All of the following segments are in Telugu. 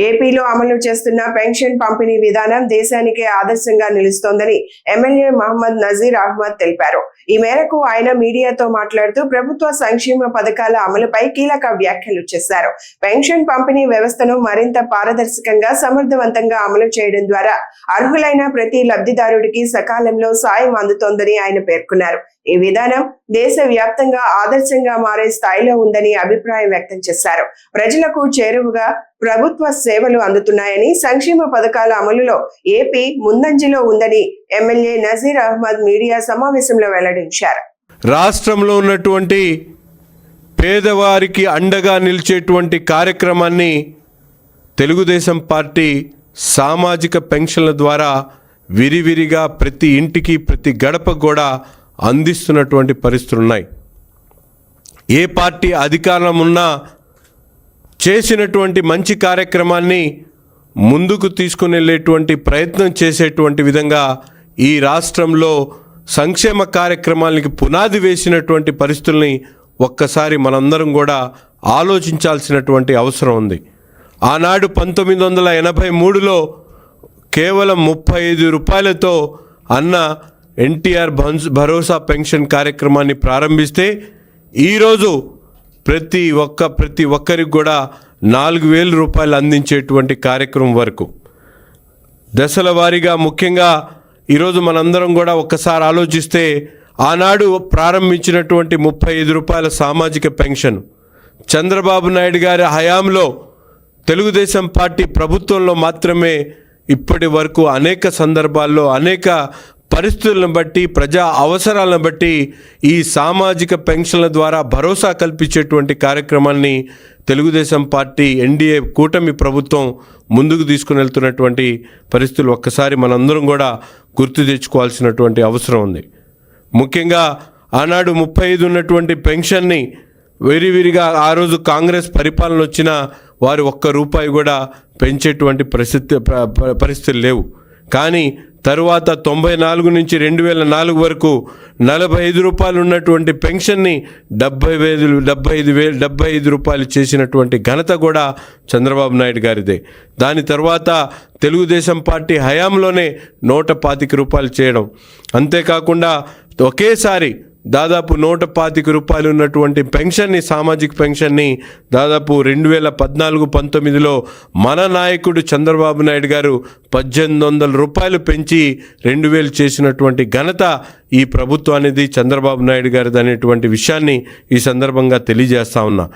ఏపీలో అమలు చేస్తున్న పెన్షన్ పంపిణీ విధానం దేశానికే ఆదర్శంగా నిలుస్తోందని ఎమ్మెల్యే మహమ్మద్ నజీర్ అహ్మద్ తెలిపారు. ఈ మేరకు ఆయన మీడియాతో మాట్లాడుతూ ప్రభుత్వ సంక్షేమ పథకాల అమలుపై కీలక వ్యాఖ్యలు చేశారు. పెన్షన్ పంపిణీ వ్యవస్థను మరింత పారదర్శకంగా సమర్థవంతంగా అమలు చేయడం ద్వారా అర్హులైన ప్రతి లబ్ధిదారుడికి సకాలంలో సాయం అందుతోందని ఆయన పేర్కొన్నారు. ఈ విధానం దేశ వ్యాప్తంగా ఆదర్శంగా మారే స్థాయిలో ఉందని అభిప్రాయం వ్యక్తం చేశారు. ప్రజలకు చేరువగా ప్రభుత్వ సేవలు అందుతున్నాయని, సంక్షేమ పథకాల అమలులో ఏపీ ముందంజలో ఉందని ఎమ్మెల్యే నజీర్ అహ్మద్ మీడియా సమావేశంలో వెల్లడించారు. రాష్ట్రంలో ఉన్నటువంటి పేదవారికి అండగా నిలిచేటువంటి కార్యక్రమాన్ని తెలుగుదేశం పార్టీ సామాజిక పెన్షన్ల ద్వారా విరివిరిగా ప్రతి ఇంటికి ప్రతి గడప కూడా అందిస్తున్నటువంటి పరిస్థితులు ఉన్నాయి. ఏ పార్టీ అధికారం ఉన్నా చేసినటువంటి మంచి కార్యక్రమాన్ని ముందుకు తీసుకుని వెళ్ళేటువంటి ప్రయత్నం చేసేటువంటి విధంగా ఈ రాష్ట్రంలో సంక్షేమ కార్యక్రమాలకి పునాది వేసినటువంటి పరిస్థితుల్ని ఒక్కసారి మనందరం కూడా ఆలోచించాల్సినటువంటి అవసరం ఉంది. ఆనాడు 1983లో కేవలం 35 రూపాయలతో అన్న ఎన్టీఆర్ భరోసా పెన్షన్ కార్యక్రమాన్ని ప్రారంభిస్తే ఈరోజు ప్రతి ఒక్కరికి కూడా 4,000 రూపాయలు అందించేటువంటి కార్యక్రమం వరకు దశల వారీగా, ముఖ్యంగా ఈరోజు మనందరం కూడా ఒక్కసారి ఆలోచిస్తే ఆనాడు ప్రారంభించినటువంటి 35 రూపాయల సామాజిక పెన్షన్ చంద్రబాబు నాయుడు గారి హయాంలో తెలుగుదేశం పార్టీ ప్రభుత్వంలో మాత్రమే ఇప్పటి వరకు అనేక సందర్భాల్లో అనేక పరిస్థితులను బట్టి ప్రజా అవసరాలను బట్టి ఈ సామాజిక పెన్షన్ల ద్వారా భరోసా కల్పించేటువంటి కార్యక్రమాన్ని తెలుగుదేశం పార్టీ ఎన్డీఏ కూటమి ప్రభుత్వం ముందుకు తీసుకుని వెళ్తున్నటువంటి పరిస్థితులు ఒక్కసారి మనందరం కూడా గుర్తు తెచ్చుకోవాల్సినటువంటి అవసరం ఉంది. ముఖ్యంగా ఆనాడు 35 ఉన్నటువంటి పెన్షన్ని విరివిరిగా ఆ రోజు కాంగ్రెస్ పరిపాలన వచ్చినా వారు ₹1 కూడా పెంచేటువంటి పరిస్థితులు లేవు. కానీ తరువాత 94 నుంచి 2004 వరకు 45 రూపాయలు ఉన్నటువంటి పెన్షన్ని 75 రూపాయలు చేసినటువంటి ఘనత కూడా చంద్రబాబు నాయుడు గారిదే. దాని తర్వాత తెలుగుదేశం పార్టీ హయాంలోనే 125 రూపాయలు చేయడం, అంతేకాకుండా ఒకేసారి దాదాపు 125 రూపాయలు ఉన్నటువంటి పెన్షన్ని, సామాజిక పెన్షన్ని దాదాపు 2014-19లో మన నాయకుడు చంద్రబాబు నాయుడు గారు 1,800 రూపాయలు పెంచి 2,000 చేసినటువంటి ఘనత ఈ ప్రభుత్వానికి చంద్రబాబు నాయుడు గారిది అనేటువంటి విషయాన్ని ఈ సందర్భంగా తెలియజేస్తా ఉన్నా.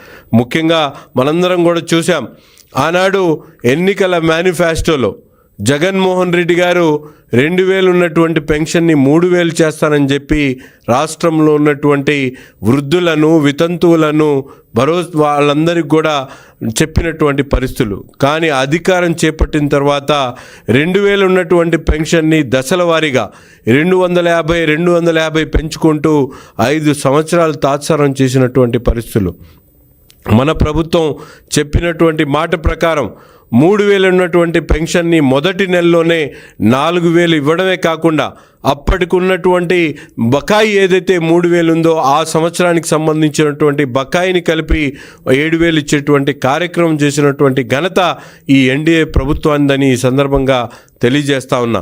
ముఖ్యంగా మనందరం కూడా చూసాం, ఆనాడు ఎన్నికల మేనిఫెస్టోలో జగన్మోహన్ రెడ్డి గారు 2,000 ఉన్నటువంటి పెన్షన్ని 3,000 చేస్తానని చెప్పి రాష్ట్రంలో ఉన్నటువంటి వృద్ధులను, వితంతువులను వాళ్ళందరికీ కూడా చెప్పినటువంటి పరిస్థితులు. కానీ అధికారం చేపట్టిన తర్వాత 2,000 ఉన్నటువంటి పెన్షన్ని దశల వారీగా 250 పెంచుకుంటూ 5 సంవత్సరాలు తాత్సారం చేసినటువంటి పరిస్థితులు. మన ప్రభుత్వం చెప్పినటువంటి మాట ప్రకారం 3,000 ఉన్నటువంటి పెన్షన్ని మొదటి నెలలోనే 4,000 ఇవ్వడమే కాకుండా అప్పటికి ఉన్నటువంటి బకాయి ఏదైతే 3,000 ఉందో ఆ సంవత్సరానికి సంబంధించినటువంటి బకాయిని కలిపి 7,000 ఇచ్చేటువంటి కార్యక్రమం చేసినటువంటి ఘనత ఈ ఎన్డీఏ ప్రభుత్వాన్ని ఈ సందర్భంగా తెలియజేస్తా ఉన్నా.